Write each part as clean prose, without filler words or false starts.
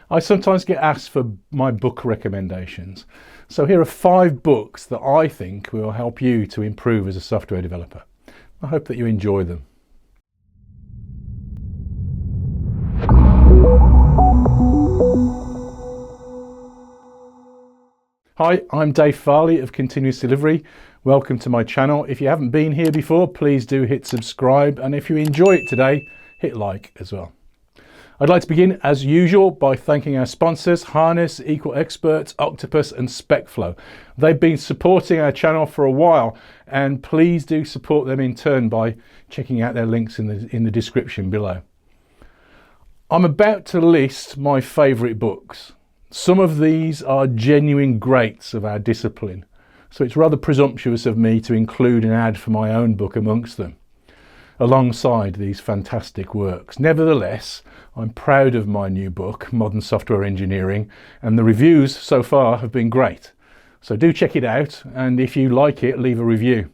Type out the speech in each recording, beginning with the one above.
I sometimes get asked for my book recommendations. So here are 5 books that I think will help you to improve as a software developer. I hope that you enjoy them. Hi, I'm Dave Farley of Continuous Delivery. Welcome to my channel. If you haven't been here before, please do hit subscribe, and if you enjoy it today, hit like as well. I'd like to begin, as usual, by thanking our sponsors, Harness, Equal Experts, Octopus and SpecFlow. They've been supporting our channel for a while, and please do support them in turn by checking out their links in the description below. I'm about to list my favourite books. Some of these are genuine greats of our discipline, so it's rather presumptuous of me to include an ad for my own book amongst them, alongside these fantastic works. Nevertheless, I'm proud of my new book, Modern Software Engineering, and the reviews so far have been great. So do check it out, and if you like it, leave a review.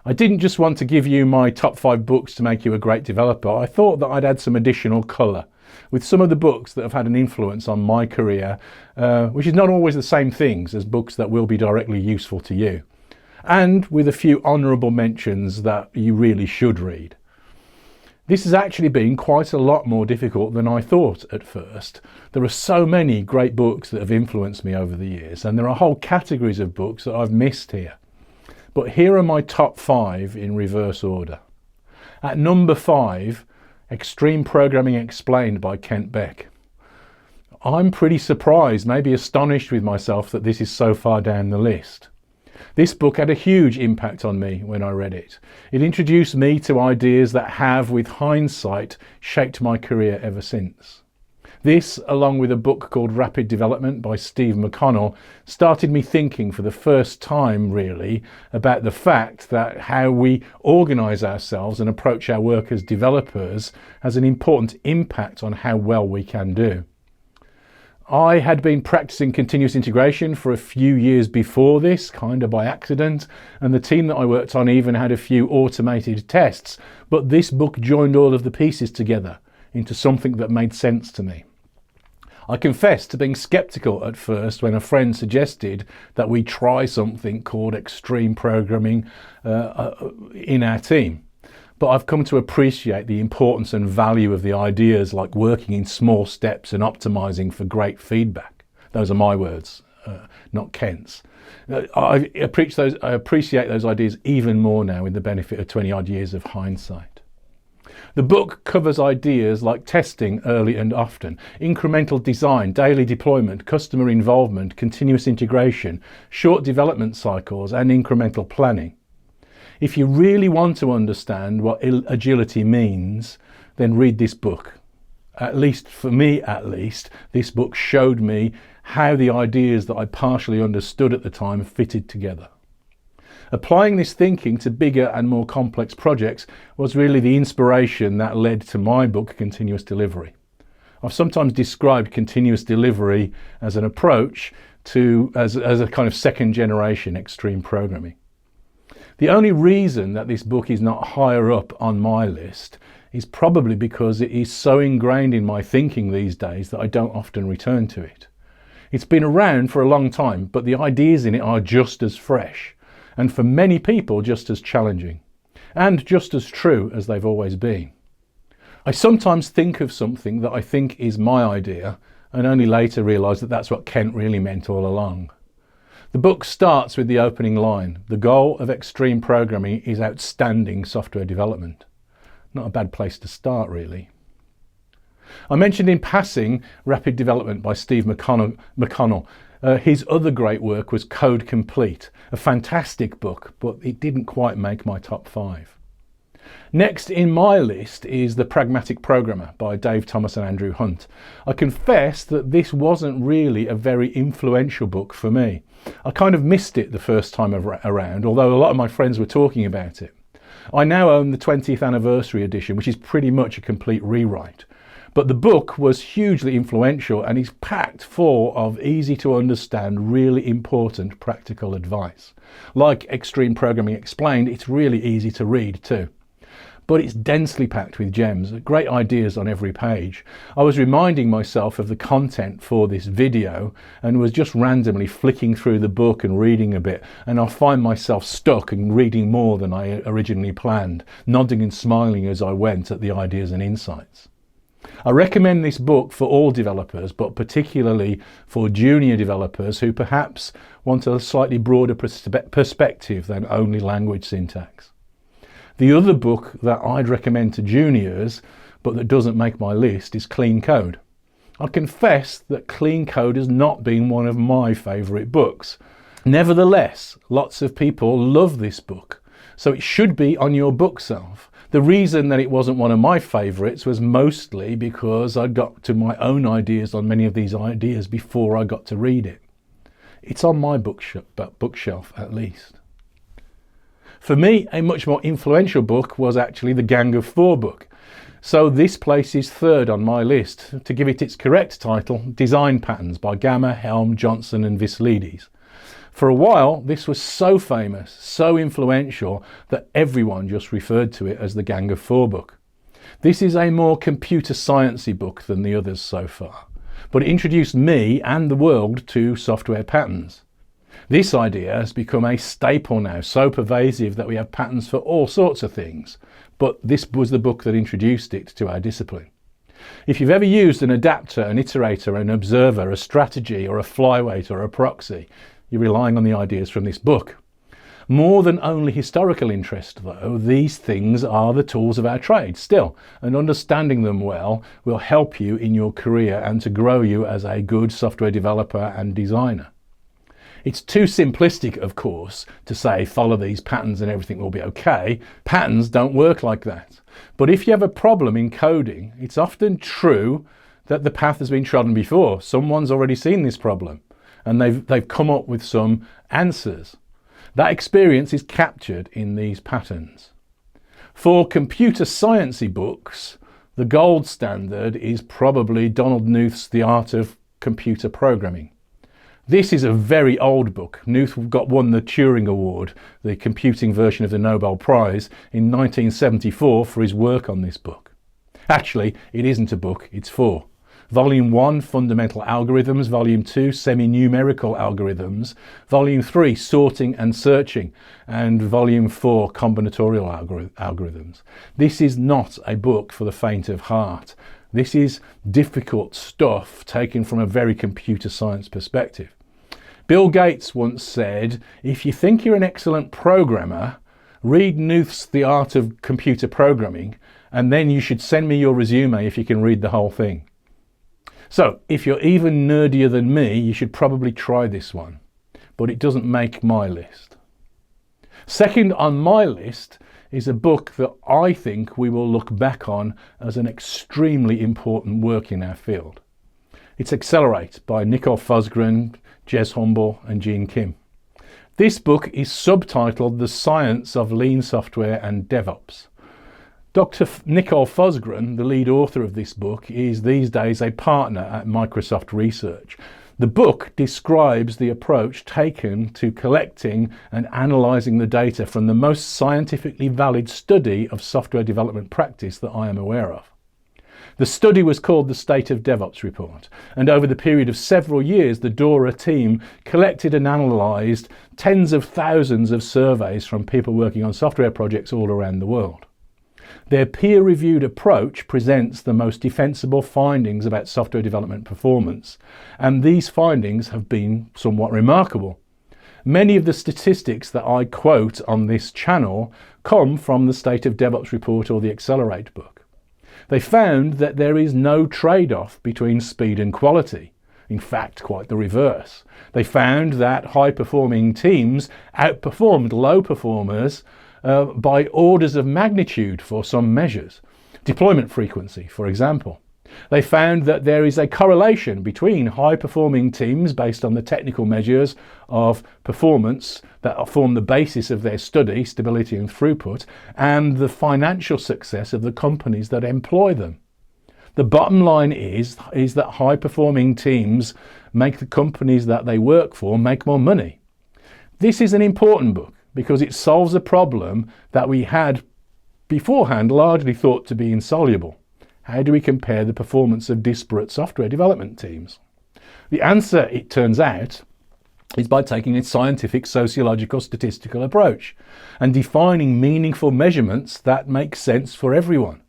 I didn't just want to give you my top 5 books to make you a great developer. I thought that I'd add some additional colour with some of the books that have had an influence on my career, which is not always the same things as books that will be directly useful to you, and with a few honourable mentions that you really should read. This has actually been quite a lot more difficult than I thought at first. There are so many great books that have influenced me over the years, and there are whole categories of books that I've missed here. But here are my top 5 in reverse order. At number 5, Extreme Programming Explained by Kent Beck. I'm pretty surprised, maybe astonished with myself, that this is so far down the list. This book had a huge impact on me when I read it. It introduced me to ideas that have, with hindsight, shaped my career ever since. This, along with a book called Rapid Development by Steve McConnell, started me thinking for the first time, really, about the fact that how we organise ourselves and approach our work as developers has an important impact on how well we can do. I had been practicing continuous integration for a few years before this, kind of by accident, and the team that I worked on even had a few automated tests, but this book joined all of the pieces together into something that made sense to me. I confess to being sceptical at first when a friend suggested that we try something called extreme programming in our team. But I've come to appreciate the importance and value of the ideas like working in small steps and optimizing for great feedback. Those are my words, not Kent's. I appreciate those ideas even more now with the benefit of 20 odd years of hindsight. The book covers ideas like testing early and often, incremental design, daily deployment, customer involvement, continuous integration, short development cycles, and incremental planning. If you really want to understand what agility means, then read this book. At least for me, this book showed me how the ideas that I partially understood at the time fitted together. Applying this thinking to bigger and more complex projects was really the inspiration that led to my book, Continuous Delivery. I've sometimes described continuous delivery as an approach as a kind of second generation extreme programming. The only reason that this book is not higher up on my list is probably because it is so ingrained in my thinking these days that I don't often return to it. It's been around for a long time, but the ideas in it are just as fresh, and for many people just as challenging, and just as true as they've always been. I sometimes think of something that I think is my idea, and only later realise that that's what Kent really meant all along. The book starts with the opening line: the goal of extreme programming is outstanding software development. Not a bad place to start, really. I mentioned in passing Rapid Development by Steve McConnell. His other great work was Code Complete, a fantastic book, but it didn't quite make my top 5. Next in my list is The Pragmatic Programmer by Dave Thomas and Andrew Hunt. I confess that this wasn't really a very influential book for me. I kind of missed it the first time around, although a lot of my friends were talking about it. I now own the 20th anniversary edition, which is pretty much a complete rewrite. But the book was hugely influential and is packed full of easy to understand, really important practical advice. Like Extreme Programming Explained, it's really easy to read too. but it's densely packed with gems, great ideas on every page. I was reminding myself of the content for this video and was just randomly flicking through the book and reading a bit, and I find myself stuck and reading more than I originally planned, nodding and smiling as I went at the ideas and insights. I recommend this book for all developers, but particularly for junior developers who perhaps want a slightly broader perspective than only language syntax. The other book that I'd recommend to juniors, but that doesn't make my list, is Clean Code. I confess that Clean Code has not been one of my favourite books. Nevertheless, lots of people love this book, so it should be on your bookshelf. The reason that it wasn't one of my favourites was mostly because I got to my own ideas on many of these ideas before I got to read it. It's on my bookshelf at least. For me, a much more influential book was actually the Gang of Four book. So this places third on my list. To give it its correct title, Design Patterns by Gamma, Helm, Johnson and Vislides. For a while, this was so famous, so influential, that everyone just referred to it as the Gang of Four book. This is a more computer sciencey book than the others so far, but it introduced me and the world to software patterns. This idea has become a staple now, so pervasive that we have patterns for all sorts of things, but this was the book that introduced it to our discipline. If you've ever used an adapter, an iterator, an observer, a strategy or a flyweight or a proxy, you're relying on the ideas from this book. More than only historical interest though, these things are the tools of our trade still, and understanding them well will help you in your career and to grow you as a good software developer and designer. It's too simplistic, of course, to say follow these patterns and everything will be okay. Patterns don't work like that. But if you have a problem in coding, it's often true that the path has been trodden before. Someone's already seen this problem and they've come up with some answers. That experience is captured in these patterns. For computer sciencey books, the gold standard is probably Donald Knuth's The Art of Computer Programming. This is a very old book. Knuth won the Turing Award, the computing version of the Nobel Prize, in 1974 for his work on this book. Actually, it isn't a book, it's four. Volume 1, Fundamental Algorithms. Volume 2, Semi-Numerical Algorithms. Volume 3, Sorting and Searching. And Volume 4, Combinatorial Algorithms. This is not a book for the faint of heart. This is difficult stuff taken from a very computer science perspective. Bill Gates once said, if you think you're an excellent programmer, read Knuth's The Art of Computer Programming, and then you should send me your resume if you can read the whole thing. So, if you're even nerdier than me, you should probably try this one, but it doesn't make my list. Second on my list is a book that I think we will look back on as an extremely important work in our field. It's Accelerate by Nicole Fosgren, Jez Humble and Gene Kim. This book is subtitled The Science of Lean Software and DevOps. Dr. Nicole Fosgren, the lead author of this book, is these days a partner at Microsoft Research. The book describes the approach taken to collecting and analysing the data from the most scientifically valid study of software development practice that I am aware of. The study was called the State of DevOps Report, and over the period of several years, the DORA team collected and analysed tens of thousands of surveys from people working on software projects all around the world. Their peer-reviewed approach presents the most defensible findings about software development performance, and these findings have been somewhat remarkable. Many of the statistics that I quote on this channel come from the State of DevOps Report or the Accelerate book. They found that there is no trade-off between speed and quality. In fact, quite the reverse. They found that high-performing teams outperformed low performers by orders of magnitude for some measures. Deployment frequency, for example. They found that there is a correlation between high-performing teams based on the technical measures of performance that form the basis of their study, stability and throughput, and the financial success of the companies that employ them. The bottom line is that high-performing teams make the companies that they work for make more money. This is an important book, because it solves a problem that we had beforehand largely thought to be insoluble. How do we compare the performance of disparate software development teams? The answer, it turns out, is by taking a scientific, sociological, statistical approach and defining meaningful measurements that make sense for everyone.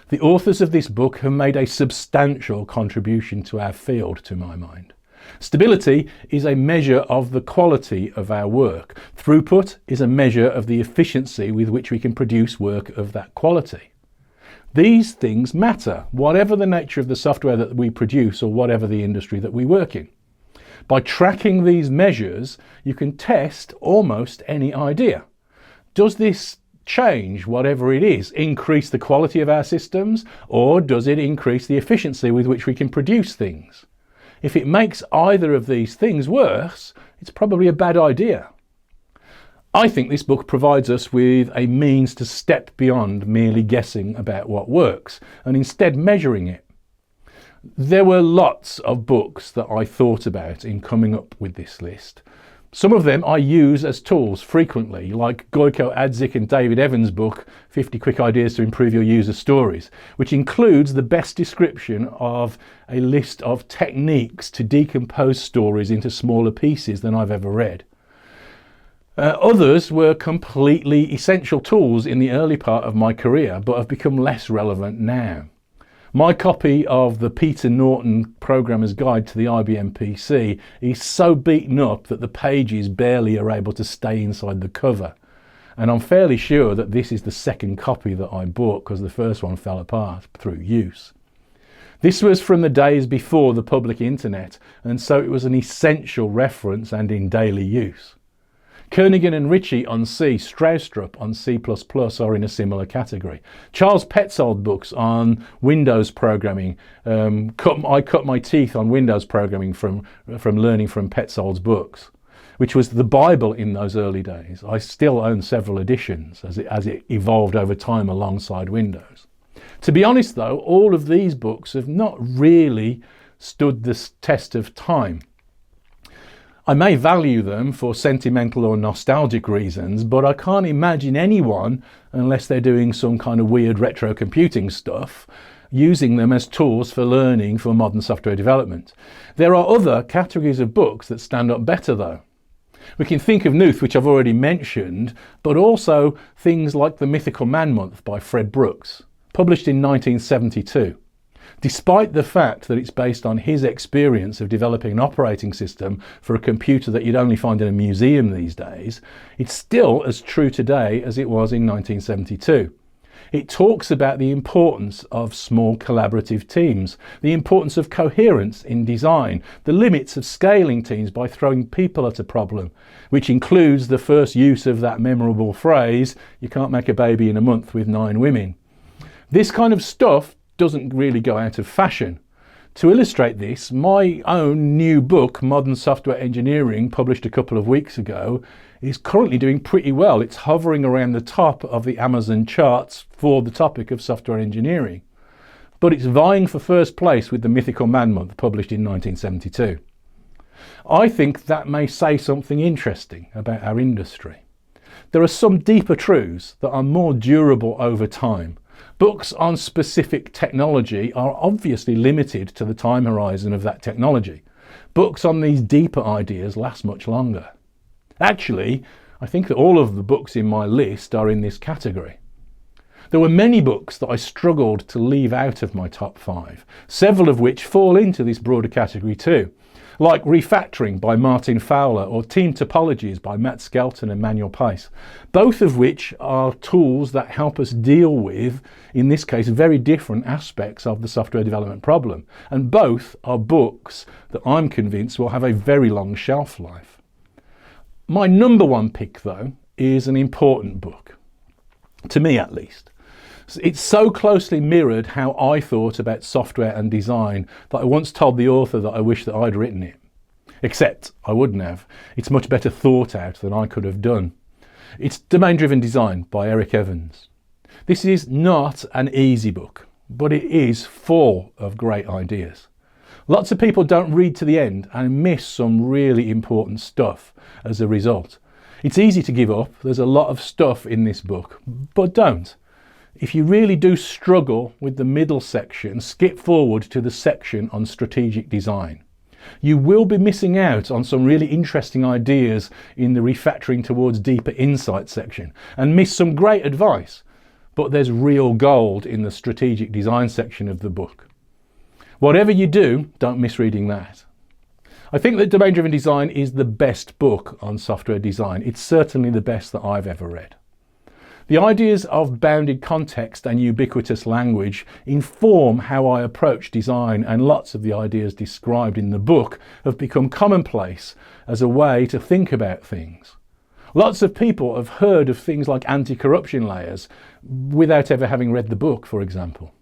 The authors of this book have made a substantial contribution to our field, to my mind. Stability is a measure of the quality of our work. Throughput is a measure of the efficiency with which we can produce work of that quality. These things matter, whatever the nature of the software that we produce or whatever the industry that we work in. By tracking these measures, you can test almost any idea. Does this change, whatever it is, increase the quality of our systems, or does it increase the efficiency with which we can produce things? If it makes either of these things worse, it's probably a bad idea. I think this book provides us with a means to step beyond merely guessing about what works and instead measuring it. There were lots of books that I thought about in coming up with this list. Some of them I use as tools frequently, like Gojko Adzik and David Evans' book, 50 Quick Ideas to Improve Your User Stories, which includes the best description of a list of techniques to decompose stories into smaller pieces than I've ever read. Others were completely essential tools in the early part of my career, but have become less relevant now. My copy of the Peter Norton Programmer's Guide to the IBM PC is so beaten up that the pages barely are able to stay inside the cover. And I'm fairly sure that this is the second copy that I bought because the first one fell apart through use. This was from the days before the public internet, and so it was an essential reference and in daily use. Kernighan and Ritchie on C, Stroustrup on C++ are in a similar category. Charles Petzold books on Windows programming. I cut my teeth on Windows programming from learning from Petzold's books, which was the Bible in those early days. I still own several editions as it evolved over time alongside Windows. To be honest though, all of these books have not really stood the test of time. I may value them for sentimental or nostalgic reasons, but I can't imagine anyone, unless they're doing some kind of weird retro computing stuff, using them as tools for learning for modern software development. There are other categories of books that stand up better though. We can think of Knuth, which I've already mentioned, but also things like The Mythical Man Month by Fred Brooks, published in 1972. Despite the fact that it's based on his experience of developing an operating system for a computer that you'd only find in a museum these days, it's still as true today as it was in 1972. It talks about the importance of small collaborative teams, the importance of coherence in design, the limits of scaling teams by throwing people at a problem, which includes the first use of that memorable phrase, "You can't make a baby in a month with 9 women." This kind of stuff doesn't really go out of fashion. To illustrate this, my own new book, Modern Software Engineering, published a couple of weeks ago, is currently doing pretty well. It's hovering around the top of the Amazon charts for the topic of software engineering. But it's vying for first place with The Mythical Man Month, published in 1972. I think that may say something interesting about our industry. There are some deeper truths that are more durable over time. Books on specific technology are obviously limited to the time horizon of that technology. Books on these deeper ideas last much longer. Actually, I think that all of the books in my list are in this category. There were many books that I struggled to leave out of my top 5, several of which fall into this broader category too, like Refactoring by Martin Fowler or Team Topologies by Matt Skelton and Manuel Pais, both of which are tools that help us deal with, in this case, very different aspects of the software development problem. And both are books that I'm convinced will have a very long shelf life. My number one pick, though, is an important book, to me at least. It's so closely mirrored how I thought about software and design that I once told the author that I wish that I'd written it. Except I wouldn't have. It's much better thought out than I could have done. It's Domain-Driven Design by Eric Evans. This is not an easy book, but it is full of great ideas. Lots of people don't read to the end and miss some really important stuff as a result. It's easy to give up. There's a lot of stuff in this book, but don't. If you really do struggle with the middle section, skip forward to the section on strategic design. You will be missing out on some really interesting ideas in the refactoring towards deeper insight section and miss some great advice, but there's real gold in the strategic design section of the book. Whatever you do, don't miss reading that. I think that Domain-Driven Design is the best book on software design. It's certainly the best that I've ever read. The ideas of bounded context and ubiquitous language inform how I approach design, and lots of the ideas described in the book have become commonplace as a way to think about things. Lots of people have heard of things like anti-corruption layers without ever having read the book, for example.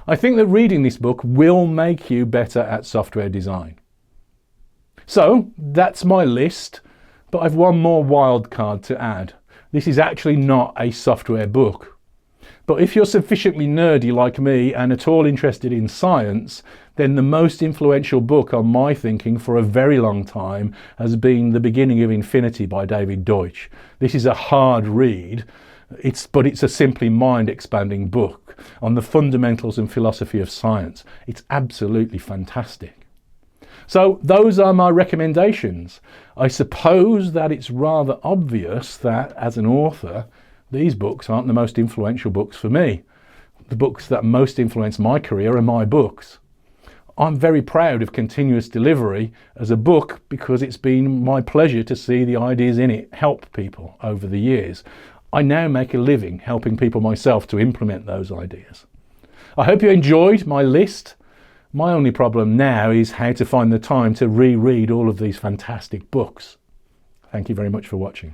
I think that reading this book will make you better at software design. So that's my list, but I've one more wild card to add. This is actually not a software book. But if you're sufficiently nerdy like me and at all interested in science, then the most influential book on my thinking for a very long time has been The Beginning of Infinity by David Deutsch. This is a hard read, but it's a simply mind-expanding book on the fundamentals and philosophy of science. It's absolutely fantastic. So those are my recommendations. I suppose that it's rather obvious that as an author, these books aren't the most influential books for me. The books that most influence my career are my books. I'm very proud of Continuous Delivery as a book because it's been my pleasure to see the ideas in it help people over the years. I now make a living helping people myself to implement those ideas. I hope you enjoyed my list. My only problem now is how to find the time to reread all of these fantastic books. Thank you very much for watching.